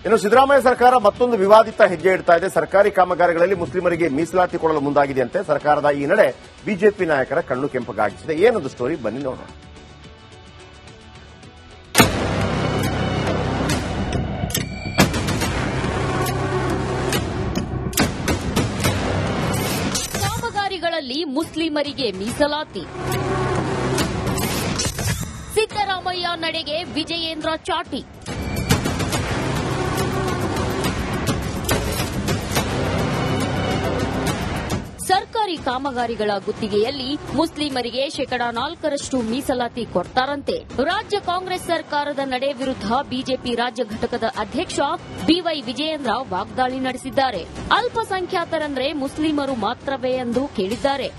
ಇನ್ನು ಸಿದ್ದರಾಮಯ್ಯ ಸರ್ಕಾರ ಮತ್ತೊಂದು ವಿವಾದಿತ ಹೆಜ್ಜೆ ಇಡ್ತಾ ಇದೆ. ಸರ್ಕಾರಿ ಕಾಮಗಾರಿಗಳಲ್ಲಿ ಮುಸ್ಲಿಮರಿಗೆ ಮೀಸಲಾತಿ ಕೊಡಲು ಮುಂದಾಗಿದೆಯಂತೆ. ಸರ್ಕಾರದ ಈ ನಡೆ ಬಿಜೆಪಿ ನಾಯಕರ ಕಣ್ಣು ಕೆಂಪಗಾಗಿಸಿದೆ. ಏನದು ಸ್ಟೋರಿ, ಬನ್ನಿ ನೋಡೋಣ. ಕಾಮಗಾರಿಗಳಲ್ಲಿ ಮುಸ್ಲಿಮರಿಗೆ ಮೀಸಲಾತಿ, ಸಿದ್ದರಾಮಯ್ಯ ನಡೆಗೆ ವಿಜಯೇಂದ್ರ ಚಾಟಿ. ಸರ್ಕಾರಿ ಕಾಮಗಾರಿಗಳ ಗುತ್ತಿಗೆಯಲ್ಲಿ ಮುಸ್ಲಿಮರಿಗೆ 4% ಮೀಸಲಾತಿ ಕೊಡ್ತಾರಂತೆ. ರಾಜ್ಯ ಕಾಂಗ್ರೆಸ್ ಸರ್ಕಾರದ ನಡೆ ವಿರುದ್ಧ ಬಿಜೆಪಿ ರಾಜ್ಯ ಘಟಕದ ಅಧ್ಯಕ್ಷ ಬಿವೈ ವಿಜಯೇಂದ್ರ ವಾಗ್ದಾಳಿ ನಡೆಸಿದ್ದಾರೆ. ಅಲ್ಪಸಂಖ್ಯಾತರಂದ್ರೆ ಮುಸ್ಲಿಮರು ಮಾತ್ರವೇ ಎಂದು ಕೇಳಿದ್ದಾರೆ.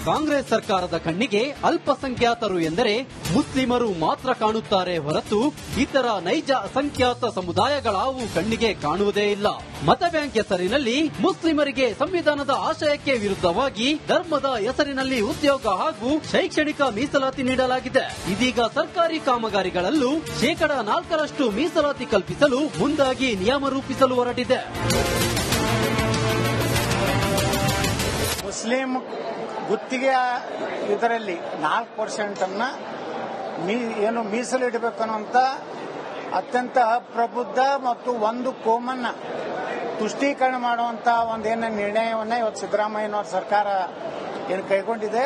ಕಾಂಗ್ರೆಸ್ ಸರ್ಕಾರದ ಕಣ್ಣಿಗೆ ಅಲ್ಪಸಂಖ್ಯಾತರು ಎಂದರೆ ಮುಸ್ಲಿಮರು ಮಾತ್ರ ಕಾಣುತ್ತಾರೆ ಹೊರತು ಇತರ ನೈಜ ಅಸಂಖ್ಯಾತ ಸಮುದಾಯಗಳಾವು ಕಣ್ಣಿಗೆ ಕಾಣುವುದೇ ಇಲ್ಲ. ಮತ ಬ್ಯಾಂಕ್ ಹೆಸರಿನಲ್ಲಿ ಮುಸ್ಲಿಮರಿಗೆ ಸಂವಿಧಾನದ ಆಶಯಕ್ಕೆ ವಿರುದ್ಧವಾಗಿ ಧರ್ಮದ ಹೆಸರಿನಲ್ಲಿ ಉದ್ಯೋಗ ಹಾಗೂ ಶೈಕ್ಷಣಿಕ ಮೀಸಲಾತಿ ನೀಡಲಾಗಿದೆ. ಇದೀಗ ಸರ್ಕಾರಿ ಕಾಮಗಾರಿಗಳಲ್ಲೂ 4% ಮೀಸಲಾತಿ ಕಲ್ಪಿಸಲು ಮುಂದಾಗಿ ನಿಯಮ ರೂಪಿಸಲು ಹೊರಟಿದೆ. ಮುಸ್ಲಿಂ ಗುತ್ತಿಗೆ ಇದರಲ್ಲಿ 4% ಅನ್ನ ಏನು ಮೀಸಲಿಡಬೇಕು ಅನ್ನುವಂತ ಅತ್ಯಂತ ಅಪ್ರಬುದ್ಧ ಮತ್ತು ಒಂದು ಕೋಮನ್ನ ತುಷ್ಟೀಕರಣ ಮಾಡುವಂತ ಒಂದೇನ ನಿರ್ಣಯವನ್ನ ಇವತ್ತು ಸಿದ್ದರಾಮಯ್ಯನವರ ಸರ್ಕಾರ ಏನು ಕೈಗೊಂಡಿದೆ.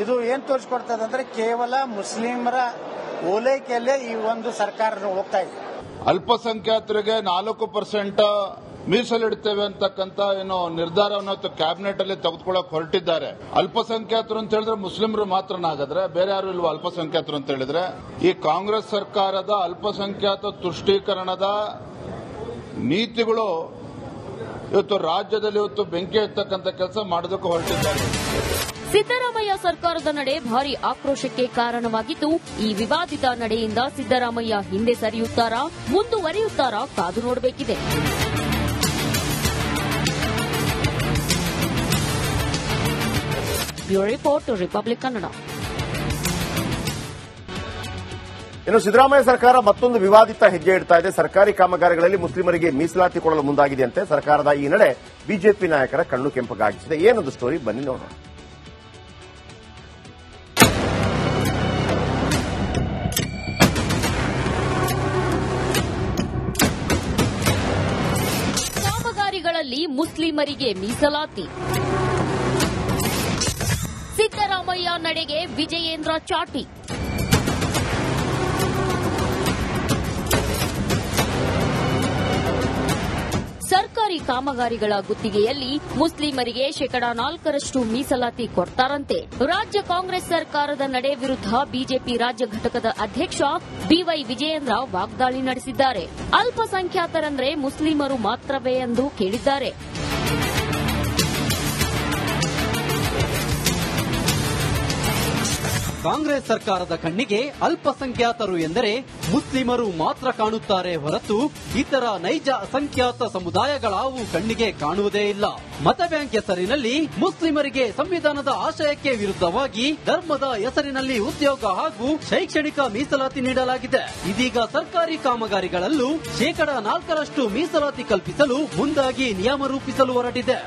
ಇದು ಏನ್ ತೋರಿಸ್ಕೊಡ್ತದೆ ಅಂದ್ರೆ ಕೇವಲ ಮುಸ್ಲಿಮರ ಓಲೈಕೆಯಲ್ಲೇ ಈ ಒಂದು ಸರ್ಕಾರ ಹೋಗ್ತಾ ಇದೆ. ಅಲ್ಪಸಂಖ್ಯಾತರಿಗೆ 4% ಮೀಸಲಿಡ್ತೇವೆ ಅಂತಕ್ಕಂಥ ಏನು ನಿರ್ಧಾರವನ್ನು ಕ್ಯಾಬಿನೆಟ್ ಅಲ್ಲಿ ತೆಗೆದುಕೊಳ್ಳಕ್ಕೆ ಹೊರಟಿದ್ದಾರೆ. ಅಲ್ಪಸಂಖ್ಯಾತರು ಅಂತ ಹೇಳಿದ್ರೆ ಮುಸ್ಲಿಮರು ಮಾತ್ರನಾಗದ್ರೆ ಬೇರೆ ಯಾರು ಇಲ್ವಾ ಅಲ್ಪಸಂಖ್ಯಾತರು ಅಂತ ಹೇಳಿದ್ರೆ? ಈ ಕಾಂಗ್ರೆಸ್ ಸರ್ಕಾರದ ಅಲ್ಪಸಂಖ್ಯಾತ ತುಷ್ಟೀಕರಣದ ನೀತಿಗಳು ಇವತ್ತು ರಾಜ್ಯದಲ್ಲಿ ಬೆಂಕಿ ಹಚ್ಚತಕ್ಕಂಥ ಕೆಲಸ ಮಾಡೋದಕ್ಕೆ ಹೊರಟಿದ್ದಾರೆ. ಸಿದ್ದರಾಮಯ್ಯ ಸರ್ಕಾರದ ನಡೆ ಭಾರಿ ಆಕ್ರೋಶಕ್ಕೆ ಕಾರಣವಾಗಿದ್ದು, ಈ ವಿವಾದಿತ ನಡೆಯಿಂದ ಸಿದ್ದರಾಮಯ್ಯ ಹಿಂದೆ ಸರಿಯುತ್ತಾರಾ, ಮುಂದುವರಿಯುತ್ತಾರಾ ಕಾದು ನೋಡಬೇಕಿದೆ. Bureau report, Republic Kannada. ಇನ್ನು ಸಿದ್ದರಾಮಯ್ಯ ಸರ್ಕಾರ ಮತ್ತೊಂದು ವಿವಾದಿತ ಹೆಜ್ಜೆ ಇಡ್ತಾ ಇದೆ. ಸರ್ಕಾರಿ ಕಾಮಗಾರಿಗಳಲ್ಲಿ ಮುಸ್ಲಿಮರಿಗೆ ಮೀಸಲಾತಿ ಕೊಡಲು ಮುಂದಾಗಿದೆಯಂತೆ. ಸರ್ಕಾರದ ಈ ನಡೆ ಬಿಜೆಪಿ ನಾಯಕರ ಕಣ್ಣು ಕೆಂಪಗಾಗಿಸಿದೆ. ಏನದು ಸ್ಟೋರಿ, ಬನ್ನಿ ನೋಡೋಣ. ಕಾಮಗಾರಿಗಳಲ್ಲಿ ಮುಸ್ಲಿಮರಿಗೆ ಮೀಸಲಾತಿ, ಸಿದ್ದರಾಮಯ್ಯ ನಡೆಗೆ ವಿಜಯೇಂದ್ರ ಚಾಟಿ. ಸರ್ಕಾರಿ ಕಾಮಗಾರಿಗಳ ಗುತ್ತಿಗೆಯಲ್ಲಿ ಮುಸ್ಲಿಮರಿಗೆ 4% ಮೀಸಲಾತಿ ಕೊಡ್ತಾರಂತೆ. ರಾಜ್ಯ ಕಾಂಗ್ರೆಸ್ ಸರ್ಕಾರದ ನಡೆ ವಿರುದ್ಧ ಬಿಜೆಪಿ ರಾಜ್ಯ ಘಟಕದ ಅಧ್ಯಕ್ಷ ಬಿವೈ ವಿಜಯೇಂದ್ರ ವಾಗ್ದಾಳಿ ನಡೆಸಿದ್ದಾರೆ. ಅಲ್ಪಸಂಖ್ಯಾತರಂದ್ರೆ ಮುಸ್ಲಿಮರು ಮಾತ್ರವೇ ಎಂದು ಕೇಳಿದ್ದಾರೆ. ಕಾಂಗ್ರೆಸ್ ಸರ್ಕಾರದ ಕಣ್ಣಿಗೆ ಅಲ್ಪಸಂಖ್ಯಾತರು ಎಂದರೆ ಮುಸ್ಲಿಮರು ಮಾತ್ರ ಕಾಣುತ್ತಾರೆ ಹೊರತು ಇತರ ನೈಜ ಅಸಂಖ್ಯಾತ ಸಮುದಾಯಗಳಾವು ಕಣ್ಣಿಗೆ ಕಾಣುವುದೇ ಇಲ್ಲ. ಮತ ಬ್ಯಾಂಕ್ ಹೆಸರಿನಲ್ಲಿ ಮುಸ್ಲಿಮರಿಗೆ ಸಂವಿಧಾನದ ಆಶಯಕ್ಕೆ ವಿರುದ್ಧವಾಗಿ ಧರ್ಮದ ಹೆಸರಿನಲ್ಲಿ ಉದ್ಯೋಗ ಹಾಗೂ ಶೈಕ್ಷಣಿಕ ಮೀಸಲಾತಿ ನೀಡಲಾಗಿದೆ. ಇದೀಗ ಸರ್ಕಾರಿ ಕಾಮಗಾರಿಗಳಲ್ಲೂ 4% ಮೀಸಲಾತಿ ಕಲ್ಪಿಸಲು ಮುಂದಾಗಿ ನಿಯಮ ರೂಪಿಸಲು ಹೊರಟಿದೆ.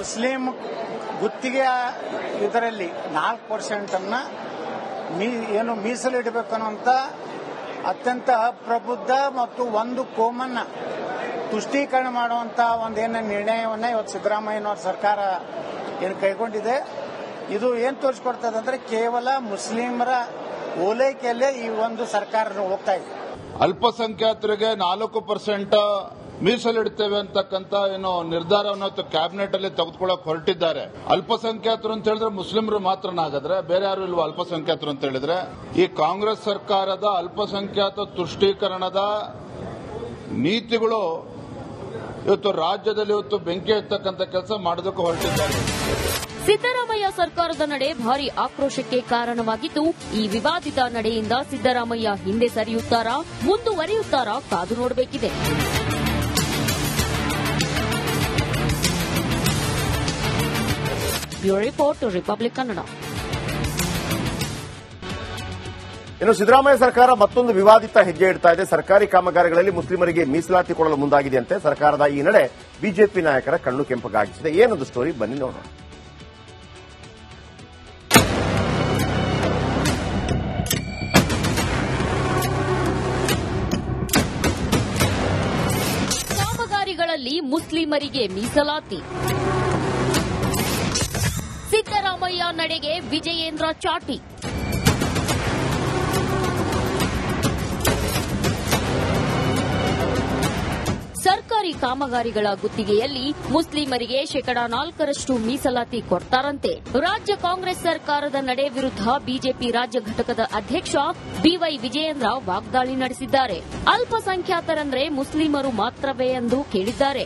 ಮುಸ್ಲಿಂ ಗುತ್ತಿಗೆ ಇದರಲ್ಲಿ 4% ಅನ್ನ ಏನು ಮೀಸಲಿಡಬೇಕು ಅನ್ನುವಂತ ಅತ್ಯಂತ ಅಪ್ರಬುದ್ಧ ಮತ್ತು ಒಂದು ಕೋಮನ್ನ ತುಷ್ಟೀಕರಣ ಮಾಡುವಂತ ಒಂದೇನ ನಿರ್ಣಯವನ್ನ ಇವತ್ತು ಸಿದ್ದರಾಮಯ್ಯನವರ ಸರ್ಕಾರ ಏನು ಕೈಗೊಂಡಿದೆ. ಇದು ಏನ್ ತೋರಿಸ್ಕೊಡ್ತದೆ ಅಂದ್ರೆ ಕೇವಲ ಮುಸ್ಲಿಮರ ಓಲೈಕೆಯಲ್ಲೇ ಈ ಒಂದು ಸರ್ಕಾರ ಹೋಗ್ತಾ ಇದೆ. ಅಲ್ಪಸಂಖ್ಯಾತರಿಗೆ 4% ಮೀಸಲಿಡ್ತೇವೆ ಅಂತಕ್ಕಂಥ ಏನು ನಿರ್ಧಾರವನ್ನು ಕ್ಯಾಬಿನೆಟ್ ಅಲ್ಲಿ ತೆಗೆದುಕೊಳ್ಳಕ್ಕೆ ಹೊರಟಿದ್ದಾರೆ. ಅಲ್ಪಸಂಖ್ಯಾತರು ಅಂತ ಹೇಳಿದ್ರೆ ಮುಸ್ಲಿಮರು ಮಾತ್ರನಾಗದ್ರೆ ಬೇರೆ ಯಾರು ಇಲ್ವಾ ಅಲ್ಪಸಂಖ್ಯಾತರು ಅಂತ ಹೇಳಿದ್ರೆ? ಈ ಕಾಂಗ್ರೆಸ್ ಸರ್ಕಾರದ ಅಲ್ಪಸಂಖ್ಯಾತ ತುಷ್ಟೀಕರಣದ ನೀತಿಗಳು ಇವತ್ತು ರಾಜ್ಯದಲ್ಲಿ ಬೆಂಕಿ ಹಚ್ಚತಕ್ಕಂಥ ಕೆಲಸ ಮಾಡೋದಕ್ಕೆ ಹೊರಟಿದ್ದಾರೆ. ಸಿದ್ದರಾಮಯ್ಯ ಸರ್ಕಾರದ ನಡೆ ಭಾರಿ ಆಕ್ರೋಶಕ್ಕೆ ಕಾರಣವಾಗಿದ್ದು, ಈ ವಿವಾದಿತ ನಡೆಯಿಂದ ಸಿದ್ದರಾಮಯ್ಯ ಹಿಂದೆ ಸರಿಯುತ್ತಾರಾ, ಮುಂದುವರಿಯುತ್ತಾರಾ ಕಾದು ನೋಡಬೇಕಿದೆ. Bureau report, Republic Kannada. ಇನ್ನು ಸಿದ್ದರಾಮಯ್ಯ ಸರ್ಕಾರ ಮತ್ತೊಂದು ವಿವಾದಿತ ಹೆಜ್ಜೆ ಇಡ್ತಾ ಇದೆ. ಸರ್ಕಾರಿ ಕಾಮಗಾರಿಗಳಲ್ಲಿ ಮುಸ್ಲಿಮರಿಗೆ ಮೀಸಲಾತಿ ಕೊಡಲು ಮುಂದಾಗಿದೆಯಂತೆ. ಸರ್ಕಾರದ ಈ ನಡೆ ಬಿಜೆಪಿ ನಾಯಕರ ಕಣ್ಣು ಕೆಂಪಗಾಗಿಸಿದೆ. ಏನದು ಸ್ಟೋರಿ, ಬನ್ನಿ ನೋಡೋಣ. ಕಾಮಗಾರಿಗಳಲ್ಲಿ ಮುಸ್ಲಿಮರಿಗೆ ಮೀಸಲಾತಿ. ಸಿದ್ದರಾಮಯ್ಯ ನಡೆಗೆ ವಿಜಯೇಂದ್ರ ಚಾಟಿ. ಸರ್ಕಾರಿ ಕಾಮಗಾರಿಗಳ ಗುತ್ತಿಗೆಯಲ್ಲಿ ಮುಸ್ಲಿಮರಿಗೆ 4% ಮೀಸಲಾತಿ ಕೊಡ್ತಾರಂತೆ. ರಾಜ್ಯ ಕಾಂಗ್ರೆಸ್ ಸರ್ಕಾರದ ನಡೆ ವಿರುದ್ಧ ಬಿಜೆಪಿ ರಾಜ್ಯ ಘಟಕದ ಅಧ್ಯಕ್ಷ ಬಿವೈ ವಿಜಯೇಂದ್ರ ವಾಗ್ದಾಳಿ ನಡೆಸಿದ್ದಾರೆ. ಅಲ್ಪಸಂಖ್ಯಾತರಂದ್ರೆ ಮುಸ್ಲಿಮರು ಮಾತ್ರವೇ ಎಂದು ಕೇಳಿದ್ದಾರೆ.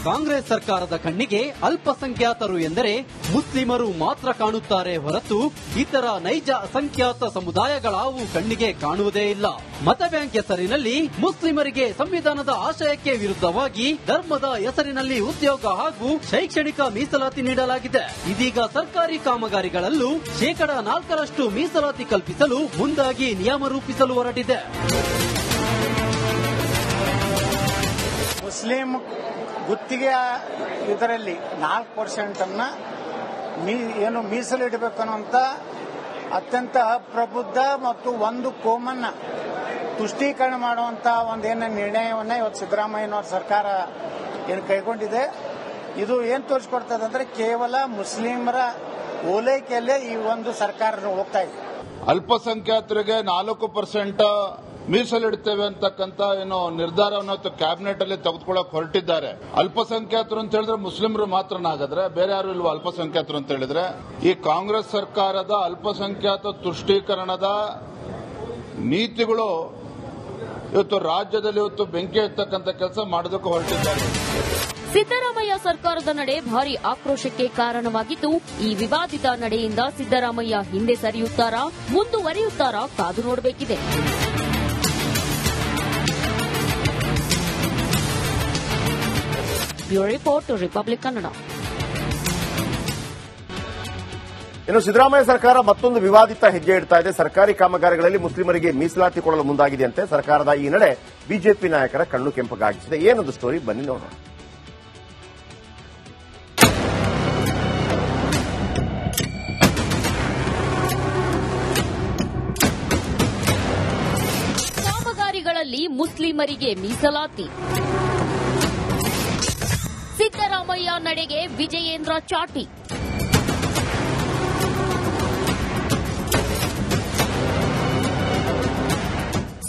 ಕಾಂಗ್ರೆಸ್ ಸರ್ಕಾರದ ಕಣ್ಣಿಗೆ ಅಲ್ಪಸಂಖ್ಯಾತರು ಎಂದರೆ ಮುಸ್ಲಿಮರು ಮಾತ್ರ ಕಾಣುತ್ತಾರೆ ಹೊರತು ಇತರ ನೈಜ ಅಸಂಖ್ಯಾತ ಸಮುದಾಯಗಳಾವು ಕಣ್ಣಿಗೆ ಕಾಣುವುದೇ ಇಲ್ಲ. ಮತ ಬ್ಯಾಂಕ್ ಹೆಸರಿನಲ್ಲಿ ಮುಸ್ಲಿಮರಿಗೆ ಸಂವಿಧಾನದ ಆಶಯಕ್ಕೆ ವಿರುದ್ಧವಾಗಿ ಧರ್ಮದ ಹೆಸರಿನಲ್ಲಿ ಉದ್ಯೋಗ ಹಾಗೂ ಶೈಕ್ಷಣಿಕ ಮೀಸಲಾತಿ ನೀಡಲಾಗಿದೆ. ಇದೀಗ ಸರ್ಕಾರಿ ಕಾಮಗಾರಿಗಳಲ್ಲೂ 4% ಮೀಸಲಾತಿ ಕಲ್ಪಿಸಲು ಮುಂದಾಗಿ ನಿಯಮ ರೂಪಿಸಲು ಹೊರಟಿದೆ. ಮುಸ್ಲಿಂ ಗುತ್ತಿಗೆ ಇದರಲ್ಲಿ 4% ಅನ್ನ ಏನು ಮೀಸಲಿಡಬೇಕು ಅನ್ನುವಂತ ಅತ್ಯಂತ ಅಪ್ರಬುದ್ಧ ಮತ್ತು ಒಂದು ಕೋಮನ್ನ ತುಷ್ಟೀಕರಣ ಮಾಡುವಂತ ಒಂದೇನು ನಿರ್ಣಯವನ್ನ ಇವತ್ತು ಸಿದ್ದರಾಮಯ್ಯನವರ ಸರ್ಕಾರ ಏನು ಕೈಗೊಂಡಿದೆ. ಇದು ಏನ್ ತೋರಿಸ್ಕೊಡ್ತದೆ ಅಂದ್ರೆ ಕೇವಲ ಮುಸ್ಲಿಮರ ಓಲೈಕೆಯಲ್ಲೇ ಈ ಒಂದು ಸರ್ಕಾರ ಹೋಗ್ತಾ ಇದೆ. ಅಲ್ಪಸಂಖ್ಯಾತರಿಗೆ 4% ಮೀಸಲಿಡ್ತೇವೆ ಅಂತಕ್ಕಂತ ಏನು ನಿರ್ಧಾರವನ್ನು ಕ್ಯಾಬಿನೆಟ್ ಅಲ್ಲಿ ತೆಗೆದುಕೊಳ್ಳಕ್ ಹೊರಟಿದ್ದಾರೆ. ಅಲ್ಪಸಂಖ್ಯಾತರು ಅಂತ ಹೇಳಿದ್ರೆ ಮುಸ್ಲಿಮರು ಮಾತ್ರನಾಗದ್ರೆ ಬೇರೆ ಯಾರು ಇಲ್ವಾ ಅಲ್ಪಸಂಖ್ಯಾತರು ಅಂತ ಹೇಳಿದ್ರೆ? ಈ ಕಾಂಗ್ರೆಸ್ ಸರ್ಕಾರದ ಅಲ್ಪಸಂಖ್ಯಾತ ತುಷ್ಟೀಕರಣದ ನೀತಿಗಳು ಇವತ್ತು ರಾಜ್ಯದಲ್ಲಿ ಬೆಂಕಿ ಹಚ್ಚತಕ್ಕಂತ ಕೆಲಸ ಮಾಡೋದಕ್ಕೆ ಹೊರಟಿದ್ದಾರೆ. ಸಿದ್ದರಾಮಯ್ಯ ಸರ್ಕಾರದ ನಡೆ ಭಾರಿ ಆಕ್ರೋಶಕ್ಕೆ ಕಾರಣವಾಗಿದ್ದು, ಈ ವಿವಾದಿತ ನಡೆಯಿಂದ ಸಿದ್ದರಾಮಯ್ಯ ಹಿಂದೆ ಸರಿಯುತ್ತಾರಾ, ಮುಂದುವರಿಯುತ್ತಾರಾ ಕಾದು ನೋಡಬೇಕಿದೆ. Bureau report, Republic Kannada. ಇನ್ನು ಸಿದ್ದರಾಮಯ್ಯ ಸರ್ಕಾರ ಮತ್ತೊಂದು ವಿವಾದಿತ ಹೆಜ್ಜೆ ಇಡ್ತಾ ಇದೆ. ಸರ್ಕಾರಿ ಕಾಮಗಾರಿಗಳಲ್ಲಿ ಮುಸ್ಲಿಮರಿಗೆ ಮೀಸಲಾತಿ ಕೊಡಲು ಮುಂದಾಗಿದೆಯಂತೆ. ಸರ್ಕಾರದ ಈ ನಡೆ ಬಿಜೆಪಿ ನಾಯಕರ ಕಣ್ಣು ಕೆಂಪಗಾಗಿಸಿದೆ. ಏನದು ಸ್ಟೋರಿ, ಬನ್ನಿ ನೋಡೋಣ. ಕಾಮಗಾರಿಗಳಲ್ಲಿ ಮುಸ್ಲಿಮರಿಗೆ ಮೀಸಲಾತಿ. ಸಿದ್ದರಾಮಯ್ಯ ನಡೆಗೆ ವಿಜಯೇಂದ್ರ ಚಾಟಿ.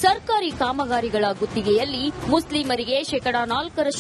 ಸರ್ಕಾರಿ ಕಾಮಗಾರಿಗಳ ಗುತ್ತಿಗೆಯಲ್ಲಿ ಮುಸ್ಲಿಮರಿಗೆ 4%